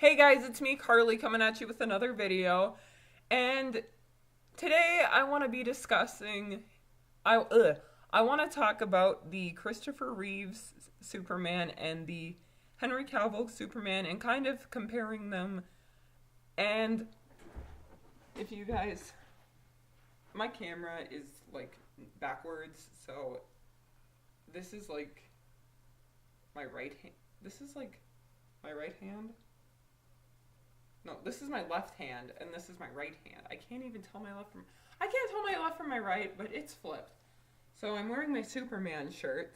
Hey guys, it's me, Carly, coming at you with another video. And today I want to be discussing, I want to talk about the Christopher Reeves Superman and the Henry Cavill Superman and kind of comparing them. And if you guys, my camera is like backwards, so this is like my right hand. This is like my right hand. No, this is my left hand, and this is my right hand. I can't tell my left from my right, but it's flipped. So I'm wearing my Superman shirt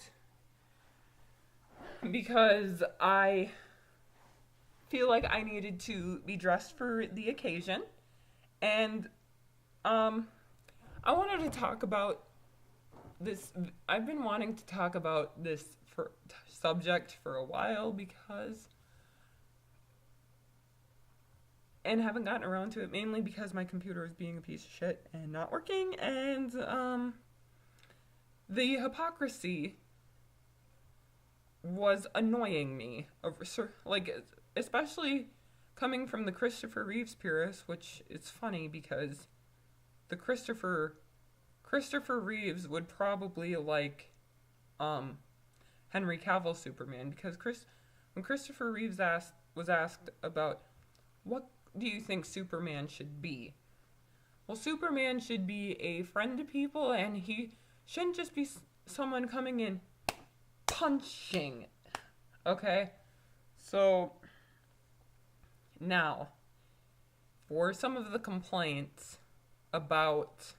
because I feel like I needed to be dressed for the occasion, and I wanted to talk about this. I've been wanting to talk about this subject for a while and haven't gotten around to it, mainly because my computer is being a piece of shit and not working, and the hypocrisy was annoying me, especially coming from the Christopher Reeves purist, which is funny because the Christopher Reeves would probably like Henry Cavill Superman, because when Christopher Reeves was asked about what do you think Superman should be? Well, Superman should be a friend to people, and he shouldn't just be someone coming in punching. Okay? So, now, for some of the complaints about,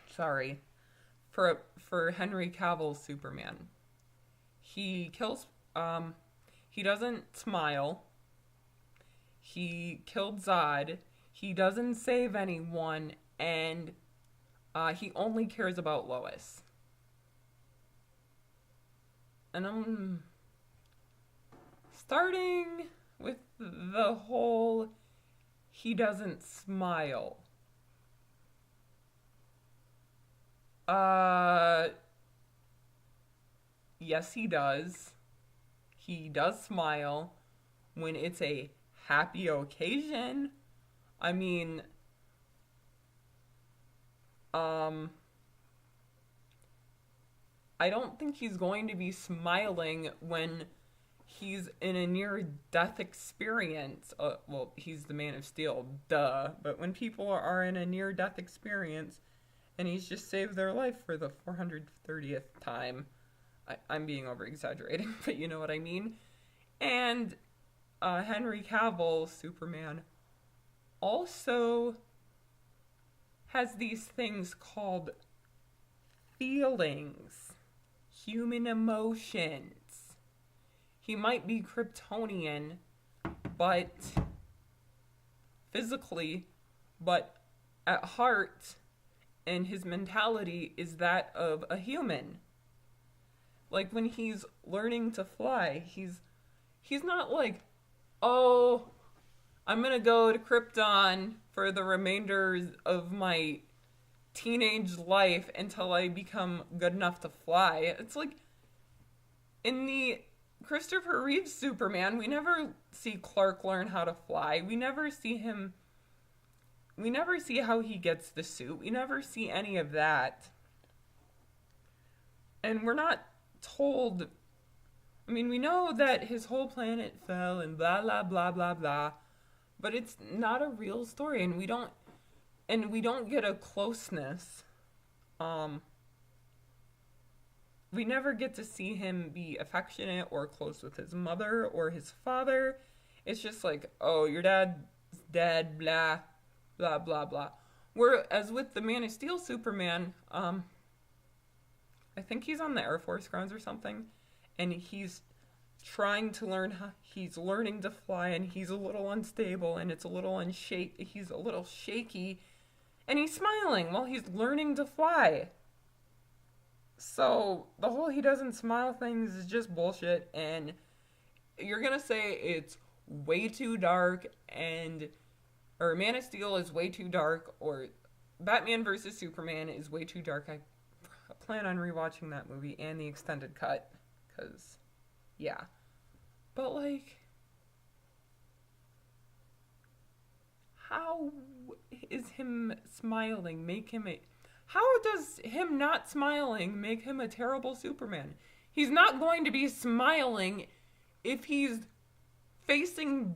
for Henry Cavill's Superman. He doesn't smile. He killed Zod, he doesn't save anyone, and he only cares about Lois. And I'm starting with the whole he doesn't smile. Yes, he does. He does smile when it's a happy occasion. I mean, I don't think he's going to be smiling when he's in a near-death experience. Well, he's the Man of Steel, duh. But when people are in a near-death experience and he's just saved their life for the 430th time, I'm being over-exaggerating, but you know what I mean. And Henry Cavill Superman also has these things called feelings, human emotions. He might be Kryptonian, but physically, but at heart, and his mentality is that of a human. Like when he's learning to fly, he's not like, oh, I'm gonna go to Krypton for the remainder of my teenage life until I become good enough to fly. It's like, in the Christopher Reeves Superman, we never see Clark learn how to fly. We never see how he gets the suit. We never see any of that. And we're not told. I mean, we know that his whole planet fell and blah, blah, blah, blah, blah. But it's not a real story, and we don't get a closeness. We never get to see him be affectionate or close with his mother or his father. It's just like, oh, your dad's dead, blah, blah, blah, blah. Whereas with the Man of Steel Superman, I think he's on the Air Force grounds or something, and he's trying to he's learning to fly, and he's a little unstable, and he's a little shaky, and he's smiling while he's learning to fly. So the whole he doesn't smile things is just bullshit, and you're gonna say it's way too dark, or Man of Steel is way too dark, or Batman vs. Superman is way too dark. I plan on rewatching that movie and the extended cut, because, yeah. But, like, how is him smiling make him a... How does him not smiling make him a terrible Superman? He's not going to be smiling if he's facing,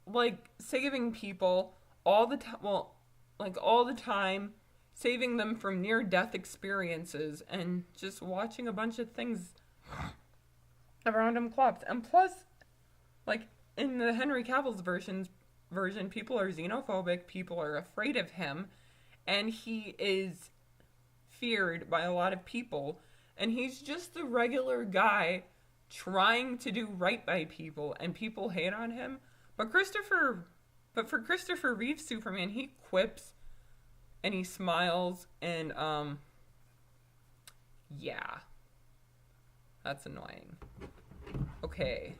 like, saving people all the time, well, like, all the time, saving them from near-death experiences, and just watching a bunch of things around him collapse. And plus, like, in the Henry Cavill's version, people are xenophobic, people are afraid of him, and he is feared by a lot of people, and he's just a regular guy trying to do right by people, and people hate on him. But for Christopher Reeves Superman, he quips and he smiles, and yeah, that's annoying. Okay,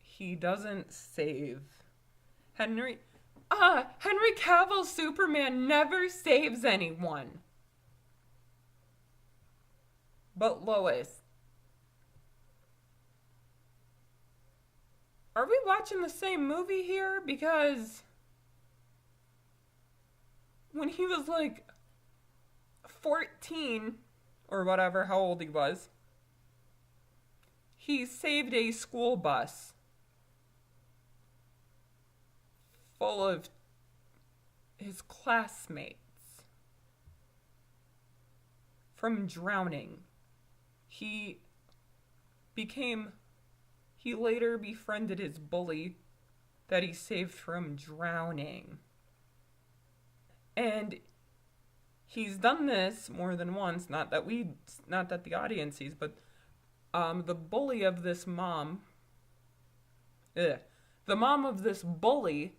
he doesn't save Henry Cavill Superman never saves anyone. But Lois. Are we watching the same movie here? Because when he was like 14 or whatever, how old he was, he saved a school bus full of his classmates from drowning. He later befriended his bully that he saved from drowning. And he's done this more than once, not that the audience sees, but the bully of this mom, the mom of this bully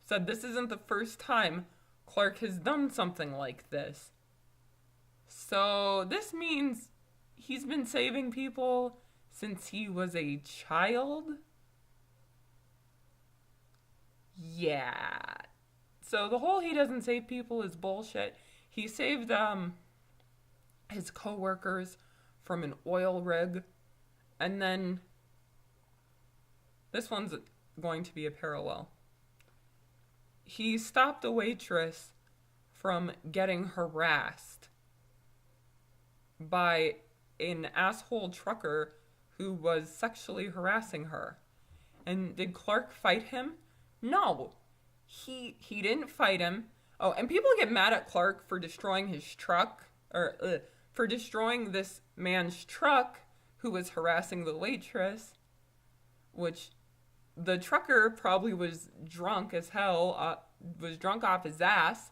said this isn't the first time Clark has done something like this. So this means he's been saving people since he was a child? Yeah. So the whole he doesn't save people is bullshit. He saved his co-workers from an oil rig. And then this one's going to be a parallel. He stopped a waitress from getting harassed by an asshole trucker who was sexually harassing her. And did Clark fight him? No. He didn't fight him. Oh, and people get mad at Clark for destroying his truck, or for destroying this man's truck who was harassing the waitress, which the trucker probably was drunk as hell, was drunk off his ass.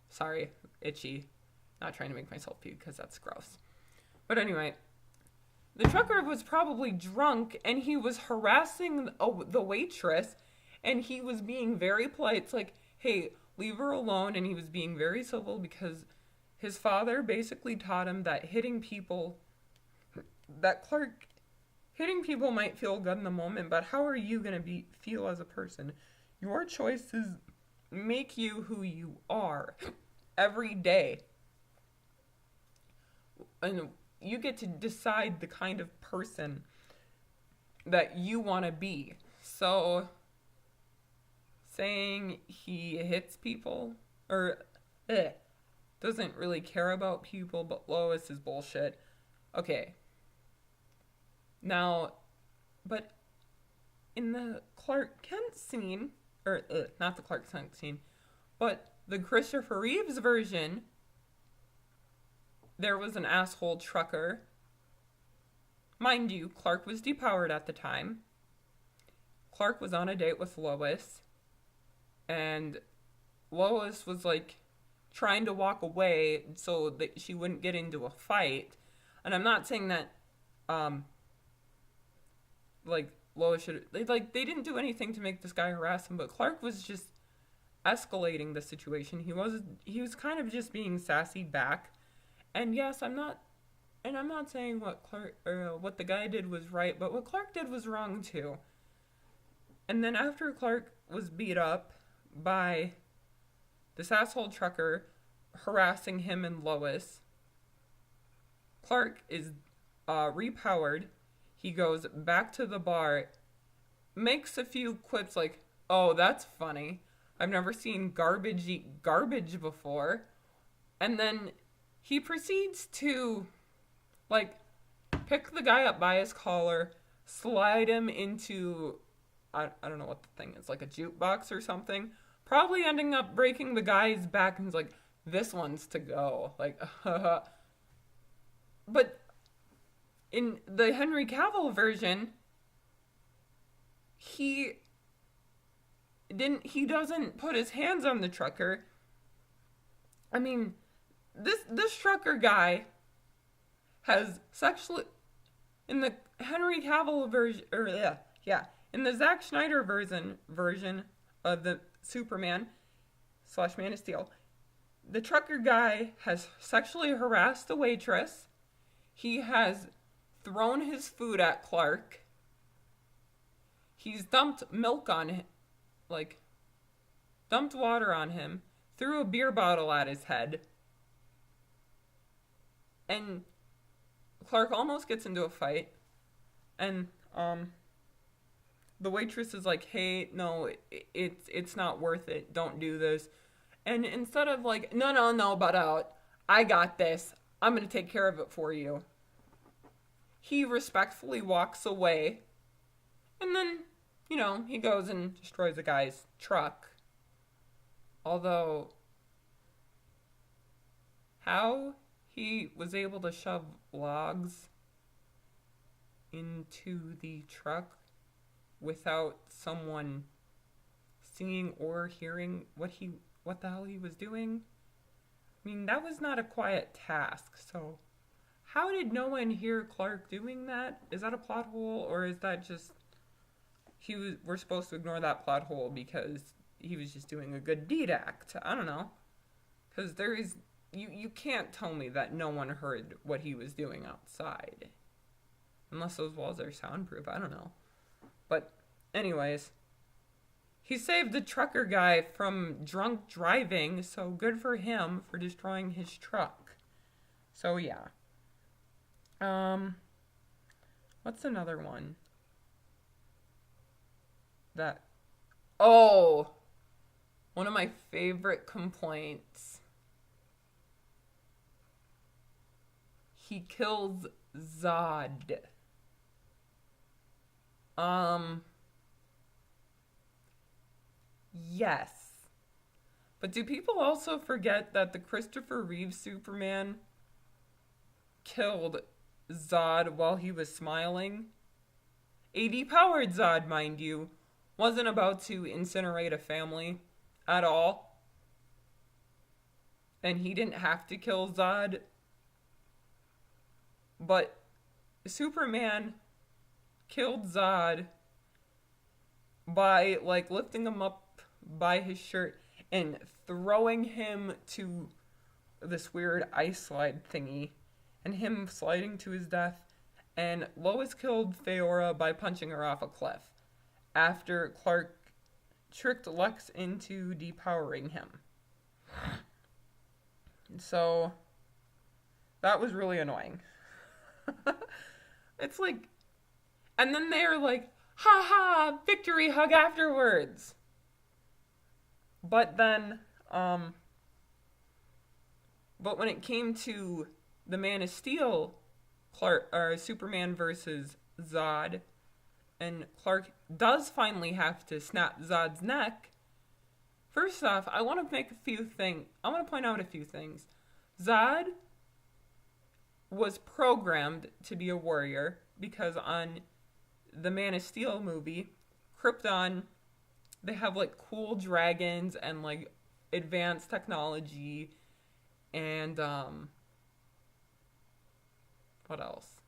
Sorry, itchy. Not trying to make myself puke because that's gross. But anyway, the trucker was probably drunk and he was harassing the waitress, and he was being very polite. It's like, hey, leave her alone. And he was being very civil because his father basically taught him that hitting people might feel good in the moment, but how are you going to feel as a person? Your choices make you who you are every day. And you get to decide the kind of person that you want to be. So saying he hits people or doesn't really care about people but Lois is bullshit. Okay. Now, but in the Clark Kent scene, or not the Clark Kent scene, but the Christopher Reeves version, there was an asshole trucker. Mind you, Clark was depowered at the time. Clark was on a date with Lois, and Lois was like trying to walk away so that she wouldn't get into a fight. And I'm not saying that like Lois should, they didn't do anything to make this guy harass him, but Clark was just escalating the situation. He was kind of just being sassy back. And yes, I'm not saying what the guy did was right, but what Clark did was wrong too. And then after Clark was beat up by this asshole trucker harassing him and Lois, Clark is repowered. He goes back to the bar, makes a few quips like, oh, that's funny. I've never seen garbage eat garbage before. And then he proceeds to, like, pick the guy up by his collar, slide him into, I don't know what the thing is, like a jukebox or something. Probably ending up breaking the guy's back, and he's like, this one's to go. Like, but in the Henry Cavill version, he doesn't put his hands on the trucker. I mean, this trucker guy has sexually, in the Henry Cavill version, or in the Zack Snyder version of the Superman / Man of Steel, the trucker guy has sexually harassed the waitress. He has thrown his food at Clark. He's dumped milk on him, like, dumped water on him, threw a beer bottle at his head. And Clark almost gets into a fight. And, the waitress is like, hey, no, it's not worth it. Don't do this. And instead of like, no, but I got this. I'm going to take care of it for you. He respectfully walks away. And then, he goes and destroys a guy's truck. Although, how he was able to shove logs into the truck without someone seeing or hearing what the hell he was doing, I mean, that was not a quiet task. So how did no one hear Clark doing that? Is that a plot hole, or is that just we're supposed to ignore that plot hole because he was just doing a good deed act? I don't know. Because you can't tell me that no one heard what he was doing outside. Unless those walls are soundproof, I don't know. But anyways, he saved the trucker guy from drunk driving, so good for him for destroying his truck. So yeah. What's another one? One of my favorite complaints. He kills Zod. Yes. But do people also forget that the Christopher Reeves Superman killed Zod while he was smiling? A depowered Zod, mind you, wasn't about to incinerate a family at all. And he didn't have to kill Zod. But Superman killed Zod by, like, lifting him up by his shirt and throwing him to this weird ice slide thingy, and him sliding to his death. And Lois killed Feora by punching her off a cliff after Clark tricked Lex into depowering him. So that was really annoying. It's like, and then they're like, ha ha, victory hug afterwards. But then, but when it came to the Man of Steel, Superman versus Zod, and Clark does finally have to snap Zod's neck. First off, I want to point out a few things. Zod was programmed to be a warrior because on the Man of Steel movie, Krypton, they have like cool dragons and like advanced technology and what else?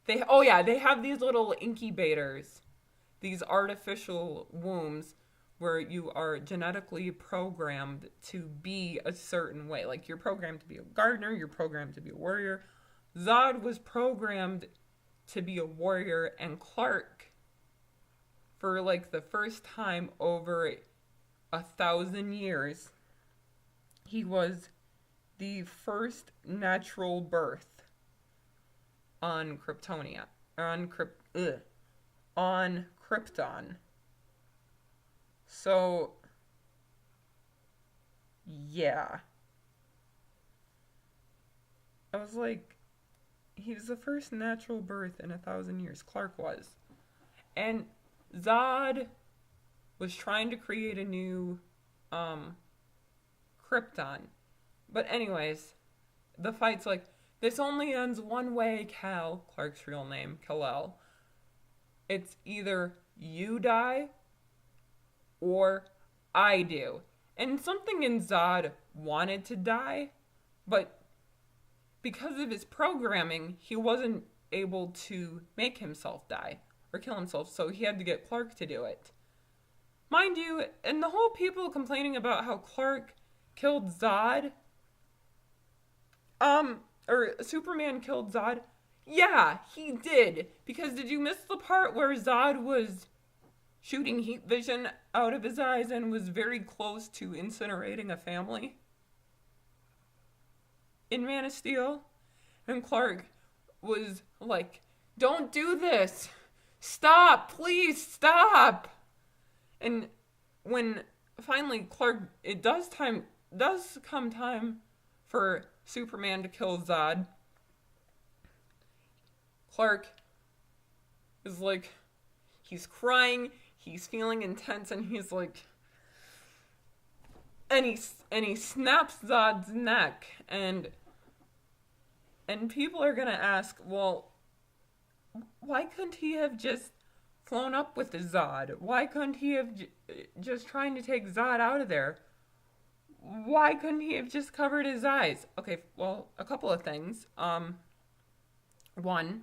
They have these little incubators, these artificial wombs where you are genetically programmed to be a certain way. Like, you're programmed to be a gardener, you're programmed to be a warrior. Zod was programmed to be a warrior, and Clark, for like the first time over 1,000 years, he was the first natural birth. on Kryptonia, or on Krypton. So, yeah. I was like, he was the first natural birth in 1,000 years. Clark was. And Zod was trying to create a new Krypton. But anyways, the fight's like, this only ends one way, Cal, Clark's real name, Kal-El. It's either you die or I do. And something in Zod wanted to die, but because of his programming, he wasn't able to make himself die or kill himself, so he had to get Clark to do it. Mind you, and the whole people complaining about how Clark killed Zod, or Superman killed Zod, yeah, he did. Because did you miss the part where Zod was shooting heat vision out of his eyes and was very close to incinerating a family? In Man of Steel? And Clark was like, don't do this! Stop! Please stop! And when finally Clark, it does come time for Superman to kill Zod, Clark is like, he's crying, he's feeling intense, and he's like, and he snaps Zod's neck, and people are gonna ask, well, why couldn't he have just flown up with the Zod? Why couldn't he have just trying to take Zod out of there? Why couldn't he have just covered his eyes? Okay, well, a couple of things. One,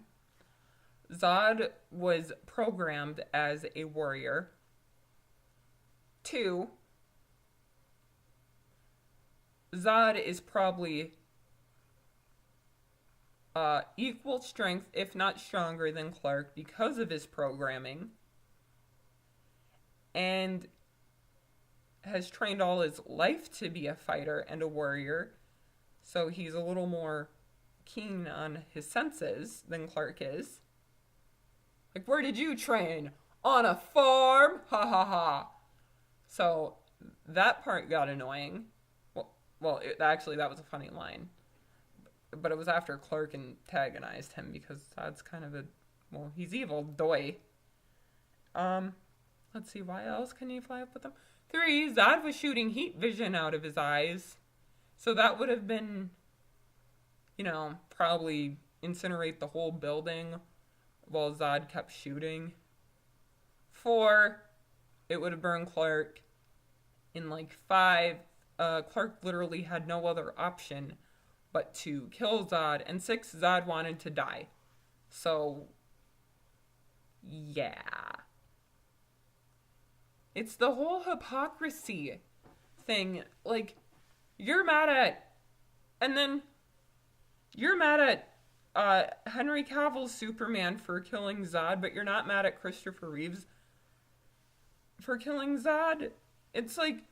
Zod was programmed as a warrior. Two, Zod is probably equal strength, if not stronger, than Clark because of his programming, and has trained all his life to be a fighter and a warrior, so he's a little more keen on his senses than Clark is. Like, where did you train? On a farm? Ha ha ha. So that part got annoying. Actually, that was a funny line. But it was after Clark antagonized him because Zod's kind of he's evil, doy. Let's see, why else can he fly up with them? 3, Zod was shooting heat vision out of his eyes. So that would have been, probably incinerate the whole building while Zod kept shooting. 4, it would have burned Clark. In 5, Clark literally had no other option but to kill Zod. And 6, Zod wanted to die. So, yeah. It's the whole hypocrisy thing. Like, you're mad at Henry Cavill's Superman for killing Zod, but you're not mad at Christopher Reeves for killing Zod. It's like,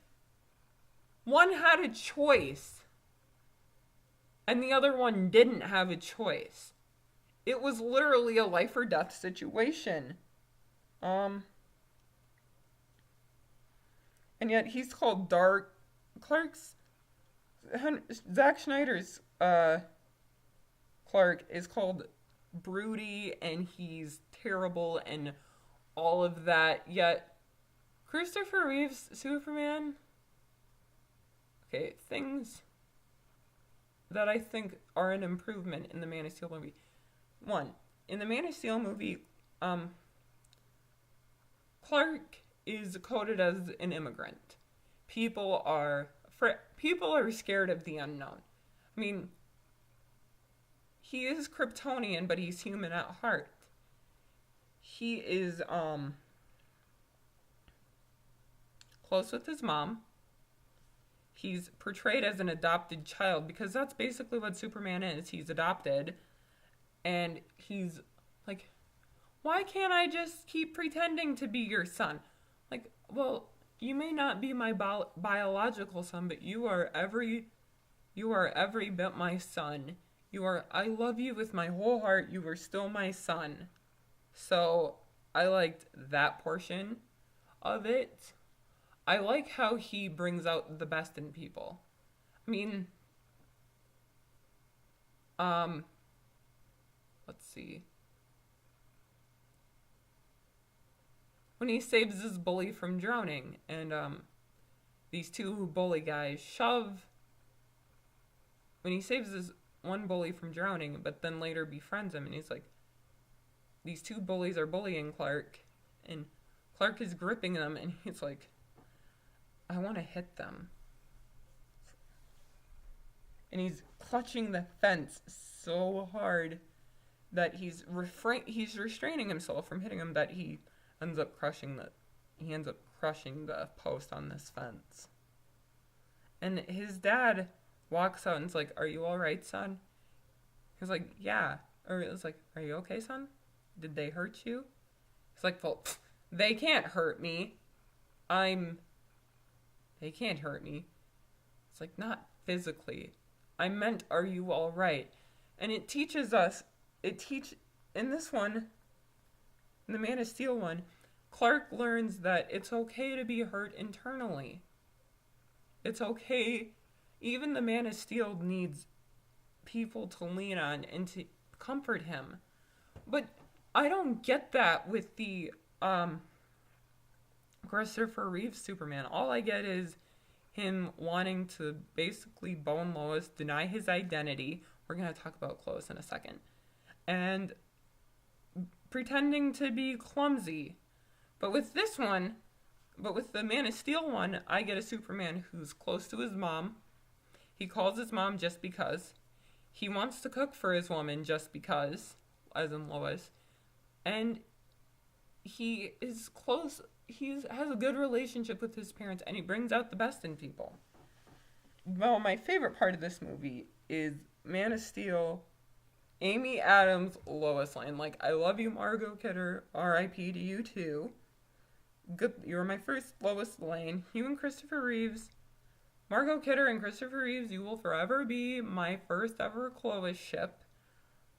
one had a choice, and the other one didn't have a choice. It was literally a life or death situation. And yet he's called dark. Zack Snyder's Clark is called broody, and he's terrible and all of that. Yet Christopher Reeves' Superman, okay, things that I think are an improvement in the Man of Steel movie. 1, in the Man of Steel movie, Clark is coded as an immigrant. People are scared of the unknown. I mean, he is Kryptonian, but he's human at heart. He is close with his mom. He's portrayed as an adopted child because that's basically what Superman is. He's adopted. And he's like, why can't I just keep pretending to be your son? Like, well, you may not be my biological son, but you are every bit my son. I love you with my whole heart. You are still my son. So I liked that portion of it. I like how he brings out the best in people. I mean, um, let's see. When he saves his bully from drowning, and these two bully guys shove. When he saves this one bully from drowning, but then later befriends him, and he's like, these two bullies are bullying Clark, and Clark is gripping them, and he's like, I want to hit them. And he's clutching the fence so hard that he's restraining himself from hitting him, that he ends up crushing the post on this fence. And his dad walks out and is like, are you all right, son? He's like, yeah. Or it was like, are you okay, son? Did they hurt you? He's like, well, they can't hurt me. They can't hurt me. It's like, not physically. I meant, are you all right? And it teaches us, in this one, in the Man of Steel one, Clark learns that it's okay to be hurt internally. It's okay. Even the Man of Steel needs people to lean on and to comfort him. But I don't get that with the Christopher Reeves Superman. All I get is him wanting to basically bone Lois, deny his identity. We're going to talk about Lois in a second. And pretending to be clumsy. But with the Man of Steel one, I get a Superman who's close to his mom. He calls his mom just because. He wants to cook for his woman just because, as in Lois. And he is close. He has a good relationship with his parents, and he brings out the best in people. Well, my favorite part of this movie is Man of Steel, Amy Adams, Lois Lane. Like, I love you, Margot Kidder. R.I.P. to you, too. Good, you were my first Lois Lane. You and Christopher Reeves. Margot Kidder and Christopher Reeves, you will forever be my first ever Lois ship.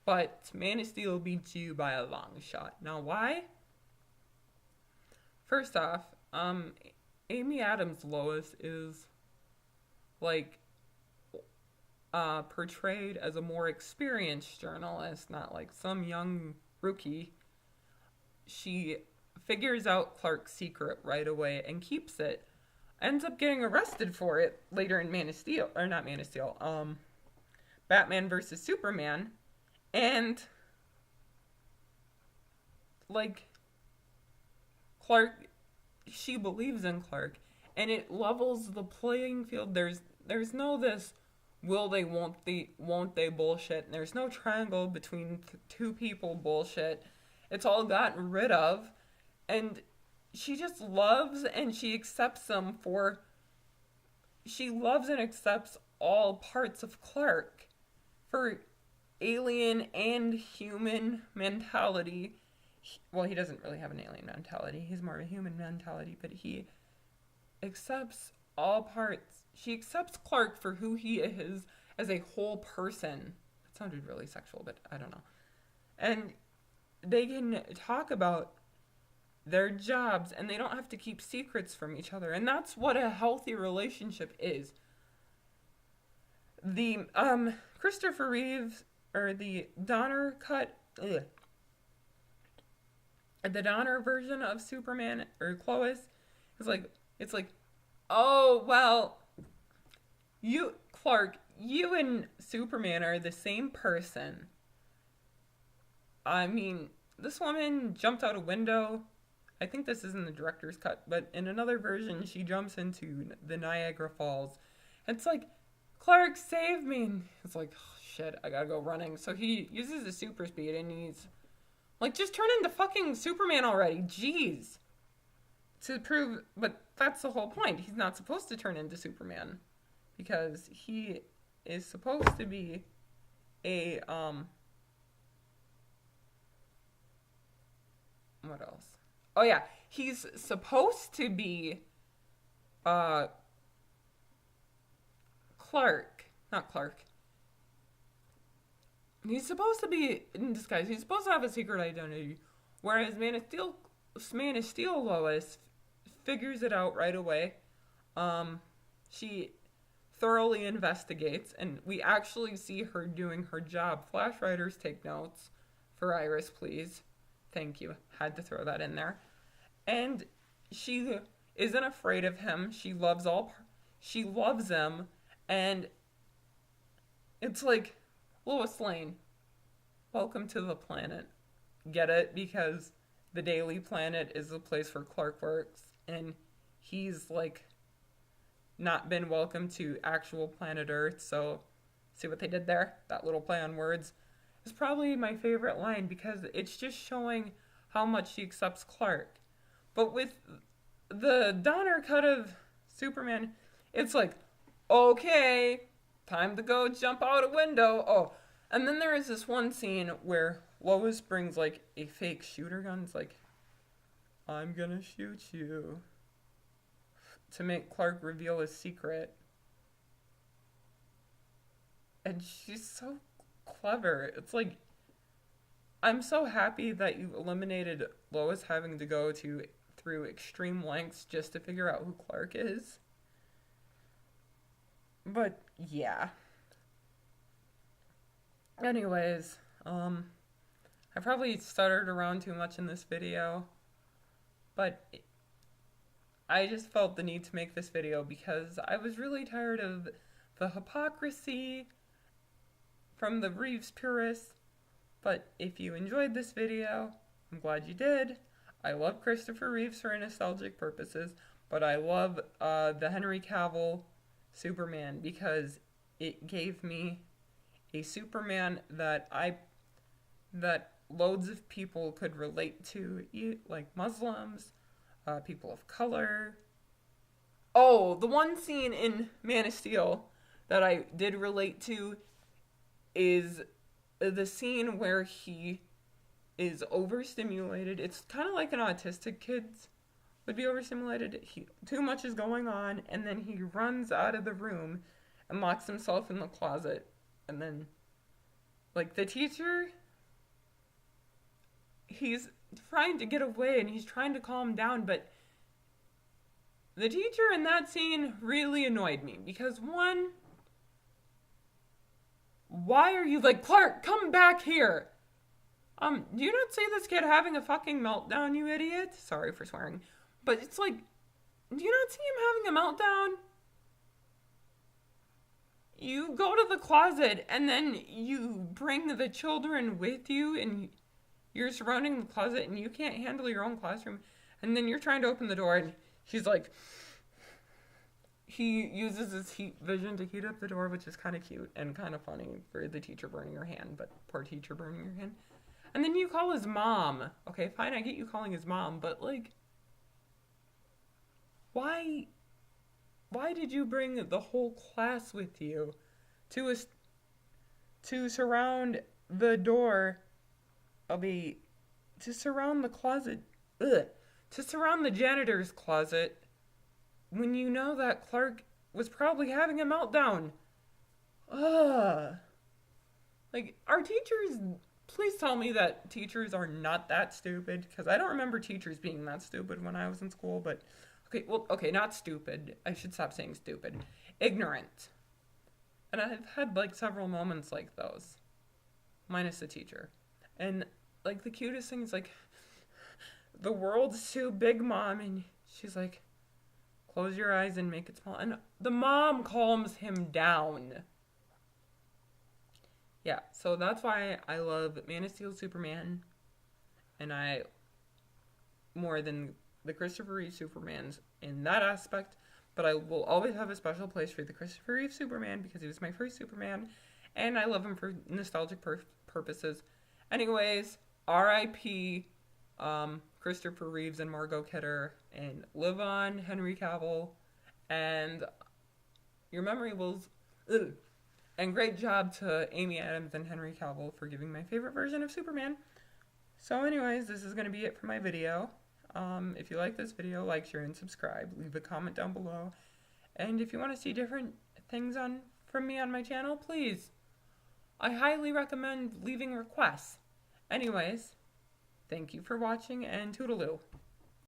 But Man of Steel beats you by a long shot. Now, why? First off, Amy Adams' Lois is, like, portrayed as a more experienced journalist, not like some young rookie. She figures out Clark's secret right away and keeps it. Ends up getting arrested for it later in Man of Steel, or not Man of Steel, Batman versus Superman. And, like, Clark, she believes in Clark, and it levels the playing field. There's no this will they, won't they bullshit. There's no triangle between two people bullshit. It's all gotten rid of, and she just loves and she accepts them for, she loves and accepts all parts of Clark for alien and human mentality. Well, he doesn't really have an alien mentality. He's more of a human mentality, but he accepts all parts. She accepts Clark for who he is as a whole person. That sounded really sexual, but I don't know. And they can talk about their jobs, and they don't have to keep secrets from each other. And that's what a healthy relationship is. The Christopher Reeves, or the Donner cut, the Donner version of Superman or Lois is like, it's like, oh, well, you, Clark, you and Superman are the same person. I mean, this woman jumped out a window. I think this is in the director's cut, but in another version, she jumps into the Niagara Falls. It's like, Clark, save me. And it's like, oh, shit, I gotta go running. So he uses the super speed, and he's like, just turn into fucking Superman already. Jeez. To prove, but that's the whole point. He's not supposed to turn into Superman. Because he is supposed to be a, what else? Oh yeah, he's supposed to be, Clark. Not Clark. he's supposed to be in disguise. He's supposed to have a secret identity. Whereas Man of Steel Lois figures it out right away. She thoroughly investigates, and we actually see her doing her job. Flash writers, take notes for Iris, please. Thank you. Had to throw that in there. And she isn't afraid of him. She loves him, and it's like, Lois Lane, welcome to the planet. Get it? Because the Daily Planet is the place where Clark works, and he's like not been welcome to actual planet Earth. So see what they did there? That little play on words is probably my favorite line, because it's just showing how much she accepts Clark. But with the Donner cut of Superman, it's like, okay, time to go jump out a window. Oh, and then there is this one scene where Lois brings like a fake shooter gun. It's like, I'm gonna shoot you, to make Clark reveal his secret. And she's so clever. It's like, I'm so happy that you eliminated Lois having to go through extreme lengths just to figure out who Clark is. But yeah. Anyways, I probably stuttered around too much in this video, but I just felt the need to make this video because I was really tired of the hypocrisy from the Reeves purists. But if you enjoyed this video, I'm glad you did. I love Christopher Reeves for nostalgic purposes, but I love the Henry Cavill Superman because it gave me a Superman that loads of people could relate to, like Muslims, people of color. Oh, the one scene in Man of Steel that I did relate to is the scene where he is overstimulated. It's kind of like an autistic kid would be overstimulated. Too much is going on, and then he runs out of the room and locks himself in the closet. And then, like, the teacher, he's trying to get away, and he's trying to calm him down, but the teacher in that scene really annoyed me. Because, one, why are you like, Clark, come back here? Do you not see this kid having a fucking meltdown, you idiot? Sorry for swearing. But it's like, do you not see him having a meltdown? You go to the closet, and then you bring the children with you, and you're surrounding the closet, and you can't handle your own classroom. And then you're trying to open the door, and he's like, he uses his heat vision to heat up the door, which is kind of cute and kind of funny for the teacher burning her hand, but poor teacher burning her hand. And then you call his mom. Okay, fine, I get you calling his mom, but like, why did you bring the whole class with you to surround the door to surround the closet, to surround the janitor's closet when you know that Clark was probably having a meltdown? Like, our teachers, please tell me that teachers are not that stupid, because I don't remember teachers being that stupid when I was in school, but okay, not stupid. I should stop saying stupid. Ignorant. And I've had, like, several moments like those. Minus the teacher. And, like, the cutest thing is, like, the world's too big, Mom. And she's like, close your eyes and make it small. And the mom calms him down. Yeah, so that's why I love Man of Steel Superman. And more than the Christopher Reeve Supermans in that aspect, but I will always have a special place for the Christopher Reeve Superman because he was my first Superman, and I love him for nostalgic purposes. Anyways, R.I.P. Christopher Reeves and Margot Kidder, and live on, Henry Cavill, and your memory will... And great job to Amy Adams and Henry Cavill for giving my favorite version of Superman. So anyways, this is going to be it for my video. If you like this video, like, share, and subscribe. Leave a comment down below. And if you want to see different things from me on my channel, please I highly recommend leaving requests. Anyways, thank you for watching and toodaloo.